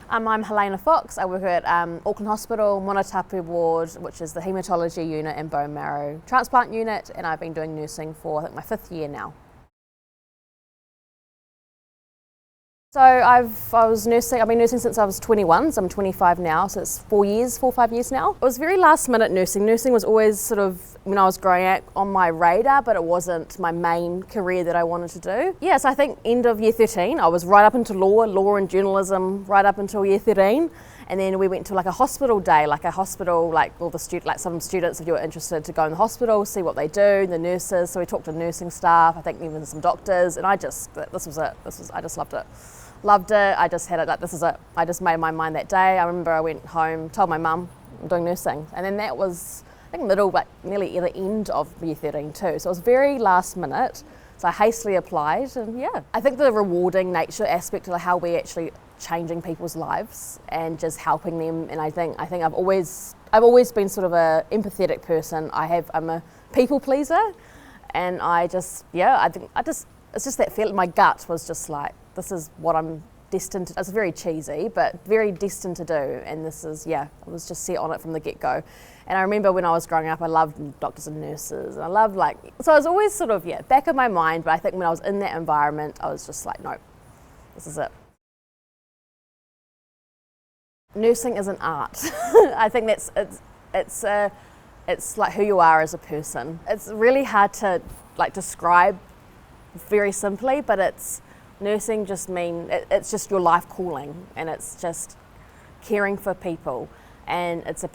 I'm Helena Fox. I work at Auckland Hospital, Monatapu Ward, which is the Haematology unit and bone marrow transplant unit, and I've been doing nursing for I think my 5th year now. So I've been nursing since I was 21, so I'm 25 now, so it's 4 or 5 years now. It was very last minute nursing. Nursing was always sort of, when I was growing up, on my radar, but it wasn't my main career that I wanted to do. Yeah, so I think end of year 13, I was right up into law and journalism, right up until year 13. And then we went to like a hospital day, like some students, if you were interested, to go in the hospital, see what they do, the nurses. So we talked to nursing staff, I think even some doctors, and this was it. I just loved it. Loved it. I just had it like, this is it. I just made my mind that day. I remember I went home, told my mum I'm doing nursing, and then that was I think nearly the end of year 13 too. So it was very last minute. So I hastily applied, and yeah, I think the rewarding nature aspect of how we actually changing people's lives and just helping them. And I think I've always been sort of a empathetic person. I'm a people pleaser, and it's just that feeling. My gut was just like, this is what I'm destined to. It's very cheesy, but very destined to do. And I was just set on it from the get-go. And I remember when I was growing up, I loved doctors and nurses, and I loved so I was always sort of, back of my mind, but I think when I was in that environment, I was just like, no, this is it. Nursing is an art. I think it's like who you are as a person. It's really hard to describe very simply, but nursing it's just your life calling, and it's just caring for people, and it's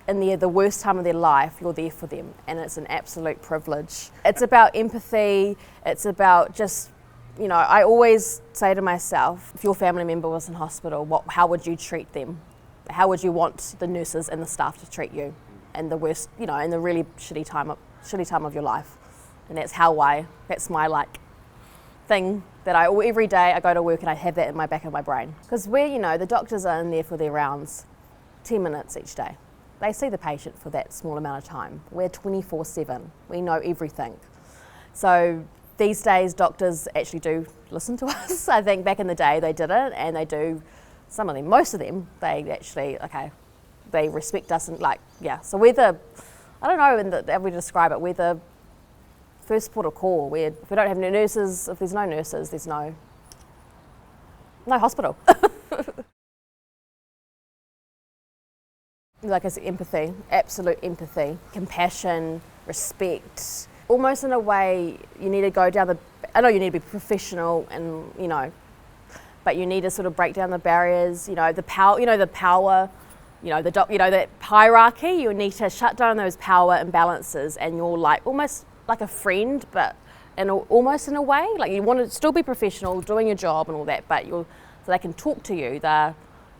in the worst time of their life, you're there for them, and it's an absolute privilege. It's about empathy. It's about just, I always say to myself, if your family member was in hospital, how would you treat them? How would you want the nurses and the staff to treat you in the worst, in the really shitty time of your life? And that's my thing that every day I go to work and I have that in my back of my brain. Because the doctors are in there for their rounds 10 minutes each day. They see the patient for that small amount of time. We're 24/7. We know everything. So these days, doctors actually do listen to us. I think back in the day they didn't, and they do. Some of them, most of them, they actually they respect us and So we're I don't know how we describe it. We're the first port of call. If we don't have nurses, if there's no nurses, there's no hospital. Like I said, empathy, absolute empathy, compassion, respect. Almost in a way, you need to go down I know you need to be professional, and but you need to sort of break down the barriers. The power. That hierarchy. You need to shut down those power imbalances, and you're almost like a friend, but almost in a way, you want to still be professional, doing your job and all that, but so they can talk to you.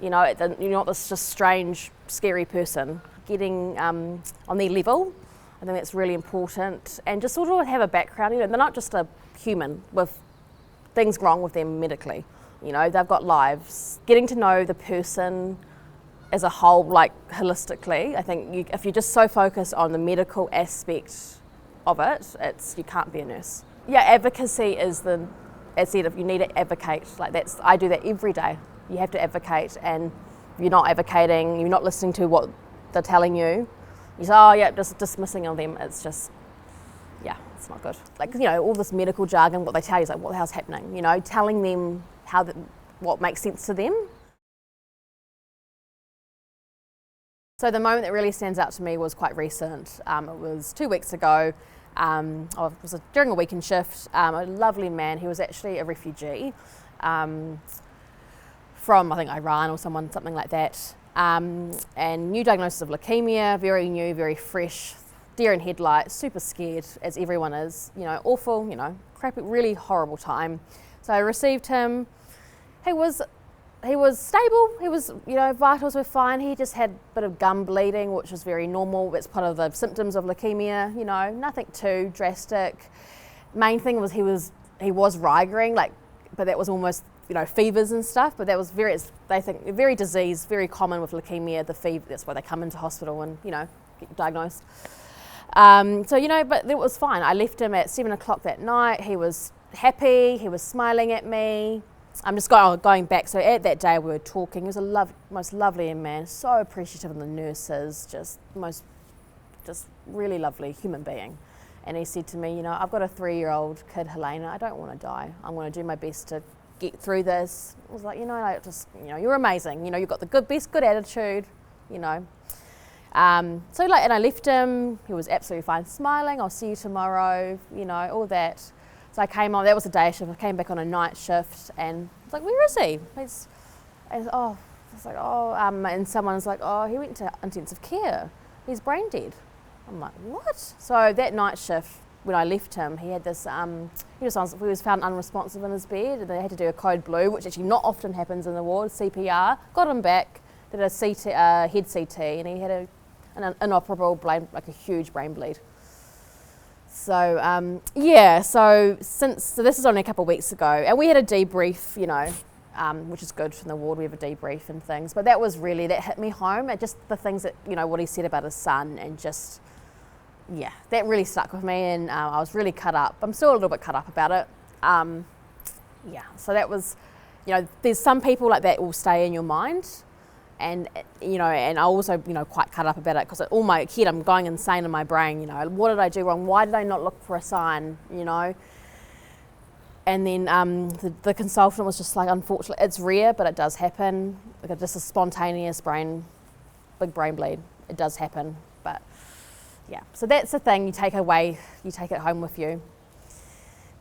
You're not this just strange, scary person. Getting on their level, I think that's really important, and just sort of have a background. They're not just a human with things wrong with them medically. They've got lives. Getting to know the person as a whole, holistically. I think if you're just so focused on the medical aspect of it, you can't be a nurse. Yeah, advocacy is as said, if you need to advocate, I do that every day. You have to advocate, and if you're not advocating, you're not listening to what they're telling you. You say, just dismissing on them. It's just, it's not good. All this medical jargon, what they tell you is what the hell's happening? Telling them what makes sense to them. So the moment that really stands out to me was quite recent. It was 2 weeks ago. It was during a weekend shift. A lovely man. He was actually a refugee from, I think, Iran or something like that. And new diagnosis of leukemia, very new, very fresh, deer in headlights, super scared, as everyone is. Awful, crappy, really horrible time. So I received him. He was stable. He was, vitals were fine. He just had a bit of gum bleeding, which was very normal. It's part of the symptoms of leukemia. Nothing too drastic. Main thing was he was rigering, but that was almost, fevers and stuff. But that was very disease, very common with leukemia. The fever. That's why they come into hospital and get diagnosed. But it was fine. I left him at 7 o'clock that night. He was happy. He was smiling at me. I'm just going back. So at that day we were talking. He was a most lovely man, so appreciative of the nurses, just really lovely human being. And he said to me, I've got a 3-year-old kid, Helena. I don't want to die. I'm going to do my best to get through this. I was like, you're amazing. You've got the good attitude. So and I left him. He was absolutely fine, smiling. I'll see you tomorrow. All that. So I came on. That was a day shift. I came back on a night shift, and I was like, where is he? And someone was like, oh, he went to intensive care. He's brain dead. I'm like, what? So that night shift, when I left him, he had this, he was found unresponsive in his bed, and they had to do a code blue, which actually not often happens in the ward, CPR. Got him back, did a head CT, and he had an inoperable a huge brain bleed. So so this is only a couple of weeks ago, and we had a debrief, which is good from the ward. We have a debrief and things, but that hit me home. And just the things that what he said about his son, and just that really stuck with me, and I was really cut up. I'm still a little bit cut up about it. So that was, there's some people like that will stay in your mind. And and I also quite cut up about it, because all my head, I'm going insane in my brain. What did I do wrong? Why did I not look for a sign? And then the consultant was just like, unfortunately, it's rare, but it does happen. Like just a spontaneous big brain bleed. It does happen, but so that's the thing. You take it home with you.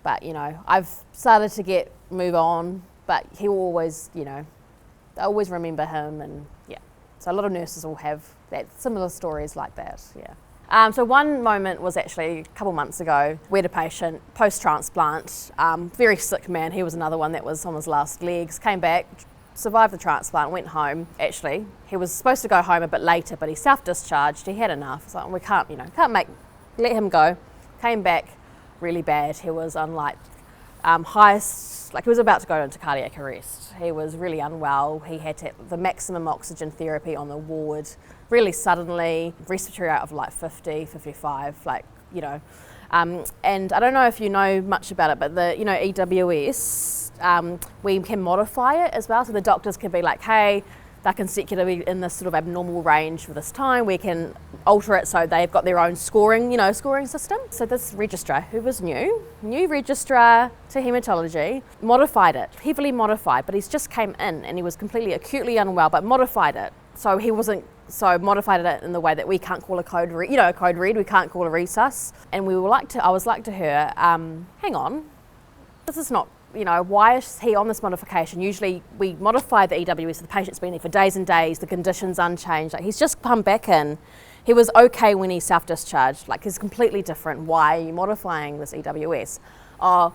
But I've started to move on, but he will always, I always remember him, and so a lot of nurses will have similar stories like that. So one moment was actually a couple months ago. We had a patient post-transplant, very sick man. He was another one that was on his last legs, came back, survived the transplant, went home. Actually, he was supposed to go home a bit later, but he self-discharged. He had enough. So we can't let him go. Came back really bad. He was on he was about to go into cardiac arrest. He was really unwell. He had to have the maximum oxygen therapy on the ward really suddenly, respiratory rate of 50, 55, and I don't know if you know much about it, but the EWS, we can modify it as well. So the doctors can be like, hey, they're consecutively in this sort of abnormal range for this time. We can alter it so they've got their own scoring system. So this registrar, who was new registrar to haematology, modified it, heavily modified, but he's just came in and he was completely acutely unwell, but modified it. So he wasn't, so modified it in the way that we can't call a code read, we can't call a resus. And I was like to her, hang on, this is not, why is he on this modification? Usually we modify the EWS, the patient's been there for days and days, the condition's unchanged. He's just come back in. He was okay when he self-discharged. He's completely different. Why are you modifying this EWS? Oh,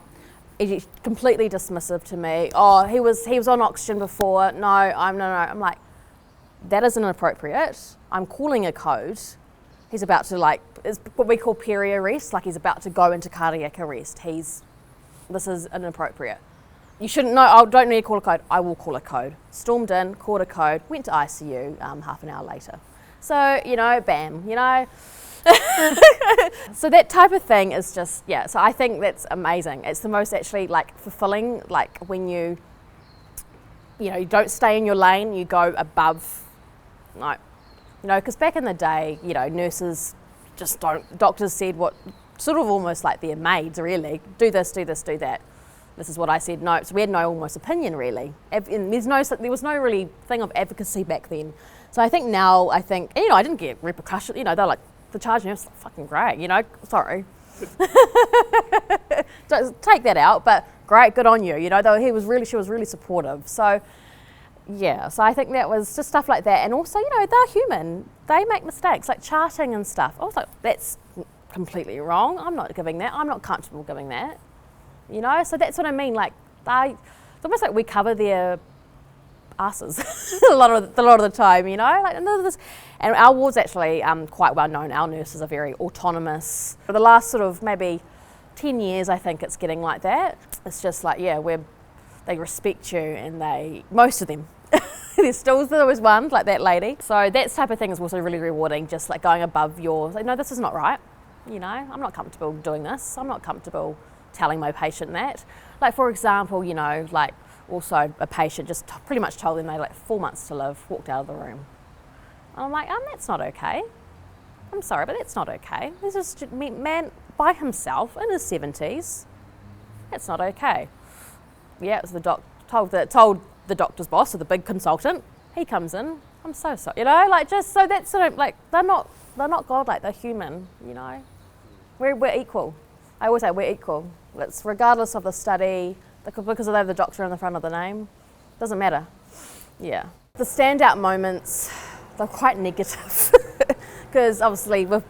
he's completely dismissive to me. Oh, he was on oxygen before. No. I'm like, that isn't appropriate. I'm calling a code. He's about to it's what we call peri-arrest. He's about to go into cardiac arrest. This is inappropriate. You shouldn't know. I don't need to call a code. I will call a code. Stormed in, called a code, went to ICU half an hour later. So, bam, So that type of thing is just, so I think that's amazing. It's the most actually fulfilling, when you don't stay in your lane, you go above, because back in the day, nurses just don't, doctors said what, sort of almost like their maids, really. Do this, do this, do that. This is what I said. No, so we had no almost opinion, really. There was no really thing of advocacy back then. So I think now, I didn't get repercussions. They're like, the charge nurse, fucking great, sorry. Don't take that out, but great, good on you. Though she was really supportive. So so I think that was just stuff like that. And also, they're human. They make mistakes, like charting and stuff. I was like, that's completely wrong. I'm not giving that. I'm not comfortable giving that. So that's what I mean. It's almost like we cover their asses a lot of the time. And our ward's actually quite well known. Our nurses are very autonomous. For the last sort of maybe 10 years, I think it's getting like that. It's just they respect you, and most of them. There's always one like that lady. So that type of thing is also really rewarding. Just going above no, this is not right. I'm not comfortable doing this. I'm not comfortable telling my patient that. For example, also a patient just pretty much told them they had like 4 months to live, walked out of the room. And I'm like, that's not okay. I'm sorry, but that's not okay. This is just a man by himself in his 70s. That's not okay. Yeah, it was the told the doctor's boss, or the big consultant. He comes in. I'm so sorry, you know, like just so that's sort of like they're not God, like they're human, you know. We're equal. I always say we're equal. It's regardless of the study, because they have the doctor in the front of the name, doesn't matter. Yeah. The standout moments, they're quite negative because obviously with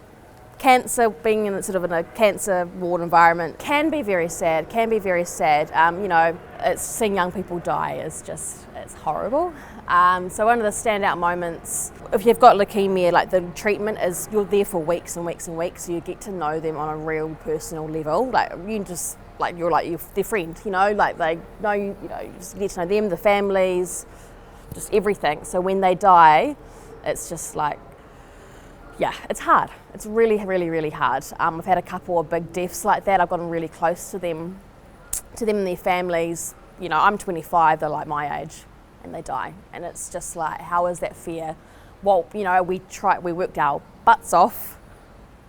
cancer, being in sort of in a cancer ward environment can be very sad. You know, it's seeing young people die is just, it's horrible. So one of the standout moments, if you've got leukemia, like the treatment is you're there for weeks and weeks and weeks, so you get to know them on a real personal level. Like you just like you're their friend, you know, like they know you know, you just get to know them, the families, just everything. So when they die, it's just like, yeah, it's hard. It's really hard. I've had a couple of big deaths like that. I've gotten really close to them and their families. You know, I'm 25, they're like my age, and they die. And it's just like, how is that fair? Well, you know, we worked our butts off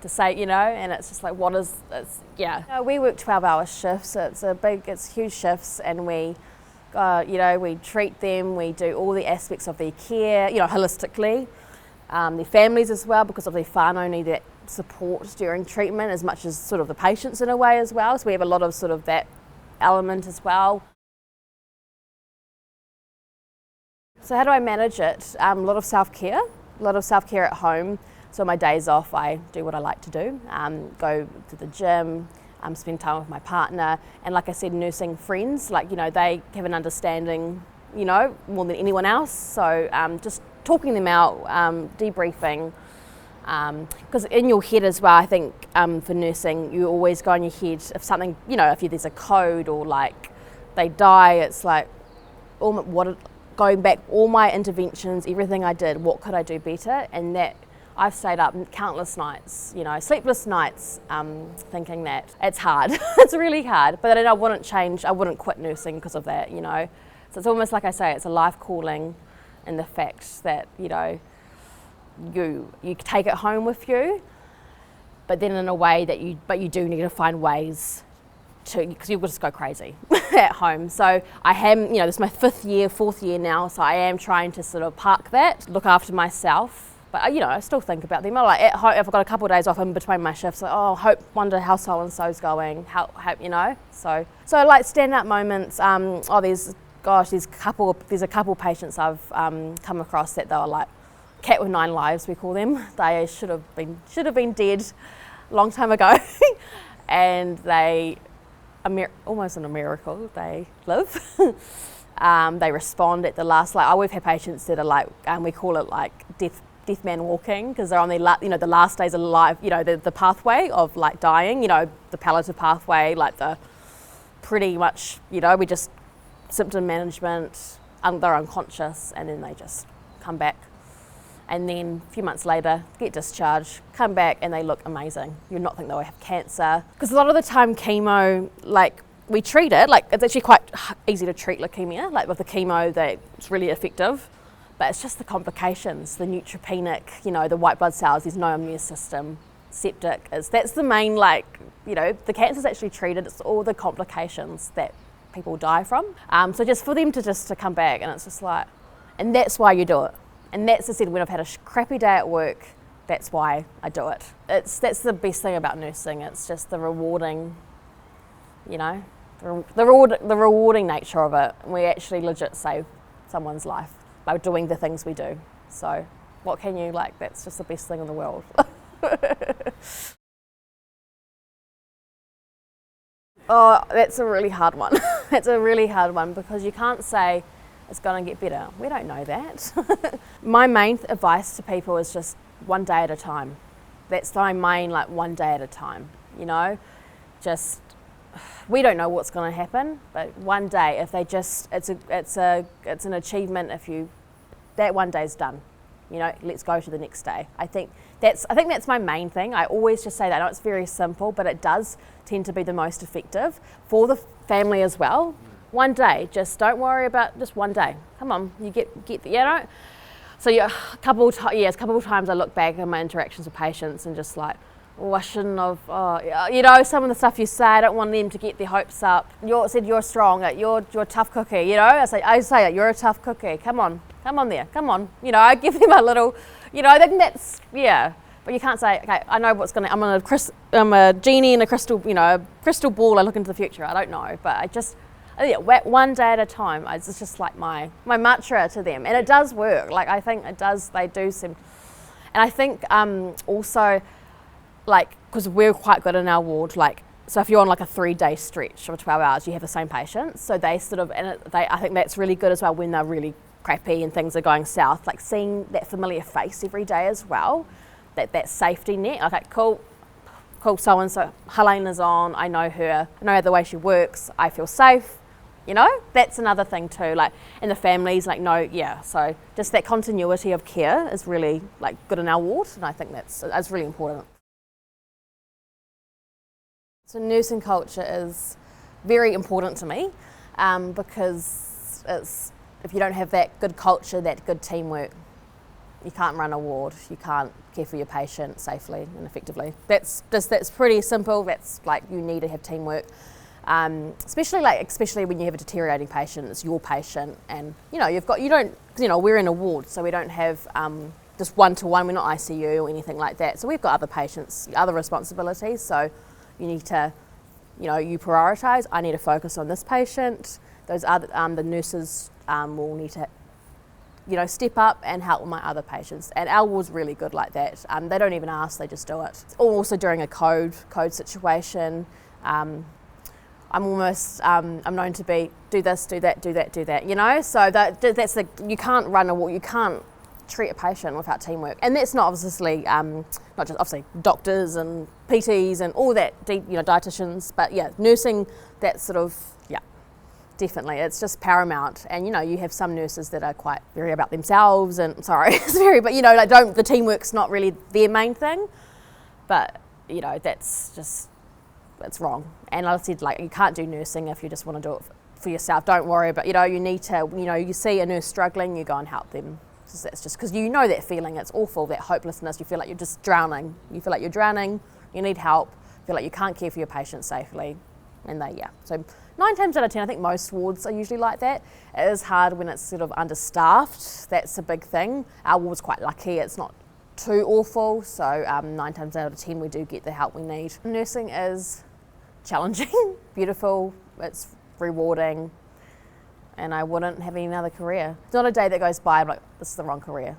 to say, you know, and it's just like, yeah. You know, we work 12-hour shifts. It's huge shifts, and we, you know, we treat them. We do all the aspects of their care, you know, holistically. Their families as well, because of their whānau need that support during treatment as much as sort of the patients in a way as well. So we have a lot of sort of that element as well. So how do I manage it? A lot of self-care at home. So my days off, I do what I like to do, go to the gym, spend time with my partner, and like I said, nursing friends, like, you know, they have an understanding, you know, more than anyone else. So just talking them out, debriefing, because in your head as well, I think for nursing, you always go in your head if something, you know, if there's a code or like they die, it's like going back all my interventions, everything I did, what could I do better? And that I've stayed up countless nights, you know, sleepless nights, thinking that it's hard. It's really hard, but I wouldn't quit nursing because of that, you know. So it's almost like I say, it's a life calling. And the fact that, you know, you take it home with you, but then in a way that you do need to find ways to, because you'll just go crazy at home. So I am, you know, this is my 4th year now, so I am trying to sort of park that, look after myself. But, you know, I still think about them. I like at home, if I've got a couple of days off in between my shifts, like, wonder how so-and-so's going, how, you know. So like standout moments, there's a couple patients I've come across that they were like cat with 9 lives, we call them. They should have been dead a long time ago, and they almost in a miracle they live. They respond at the last. Like we've had patients that are like, we call it like death man walking, because they're on their the last days of life. You know, the pathway of like dying. You know, the palliative pathway, like the pretty much. You know, we just symptom management, they're unconscious, and then they just come back. And then a few months later, get discharged, come back, and they look amazing. You'd not think they will have cancer. Because a lot of the time chemo, like we treat it, like it's actually quite easy to treat leukemia, like with the chemo, it's really effective. But it's just the complications, the neutropenic, you know, the white blood cells, there's no immune system, septic, that's the main, like, you know, the cancer's actually treated, it's all the complications that people die from. So just for them to come back, and it's just like, and that's why you do it. And that's the said when I've had a crappy day at work, that's why I do it. That's the best thing about nursing. It's just the rewarding, you know, the rewarding nature of it. We actually legit save someone's life by doing the things we do. So what can you, like, that's just the best thing in the world. Oh, that's a really hard one. That's a really hard one, because you can't say it's going to get better. We don't know that. My main advice to people is just one day at a time. That's my main, like, one day at a time, you know? Just, we don't know what's going to happen, but one day, if they just, it's an achievement if that one day's done. You know, let's go to the next day. I think that's my main thing. I always just say that. I know it's very simple, but it does tend to be the most effective for the family as well. One day, just don't worry about just one day. Come on, you get you know. So yeah, a couple of times I look back at my interactions with patients and just like, oh, I shouldn't have. Oh, you know, some of the stuff you say, I don't want them to get their hopes up. You're strong. You're a tough cookie. You know, I say it. You're a tough cookie. Come on there. Come on. You know, I give them a little. You know, I think that's yeah. But you can't say, okay, I know what's going to, I'm a genie in a crystal, you know, a crystal ball, I look into the future, I don't know. But I just, yeah, one day at a time, it's just like my mantra to them. And it does work, like I think it does, they do seem, and I think also, like, because we're quite good in our ward, like, so if you're on like a 3-day stretch of 12 hours, you have the same patients. So they sort of, I think that's really good as well when they're really crappy and things are going south, like seeing that familiar face every day as well. That safety net, okay, cool, so-and-so, Helena's on, I know her, I know the way she works, I feel safe, you know, that's another thing too, like, and the families, like, no, yeah, so just that continuity of care is really, like, good in our ward, and I think that's really important. So nursing culture is very important to me, because if you don't have that good culture, that good teamwork, you can't run a ward, you can't care for your patient safely and effectively. That's pretty simple. That's like, you need to have teamwork, especially when you have a deteriorating patient. It's your patient, and you know we're in a ward, so we don't have just one-to-one. We're not ICU or anything like that. So we've got other patients, other responsibilities. So you need to, you prioritise. I need to focus on this patient. Those other the nurses will need to, step up and help with my other patients. And our ward's really good like that. They don't even ask, they just do it. Also during a code situation, I'm known to be, do this, do that, do that, do that, So that's you can't run a ward, you can't treat a patient without teamwork. And that's not obviously, not just obviously doctors and PTs and all that, dietitians, but yeah, nursing, that sort of, definitely, it's just paramount. And you have some nurses that are quite very about themselves, and but the teamwork's not really their main thing. But that's wrong. And like I said, like, you can't do nursing if you just want to do it for yourself. Don't worry, but you need to, you see a nurse struggling, you go and help them. So that's just because that feeling, it's awful, that hopelessness. You feel like you're just drowning. You feel like you're drowning. You need help. You feel like you can't care for your patient safely, and so. 9 times out of 10, I think most wards are usually like that. It is hard when it's sort of understaffed. That's a big thing. Our ward's quite lucky. It's not too awful. So 9 times out of 10, we do get the help we need. Nursing is challenging, beautiful, it's rewarding, and I wouldn't have any other career. It's not a day that goes by I'm like, this is the wrong career.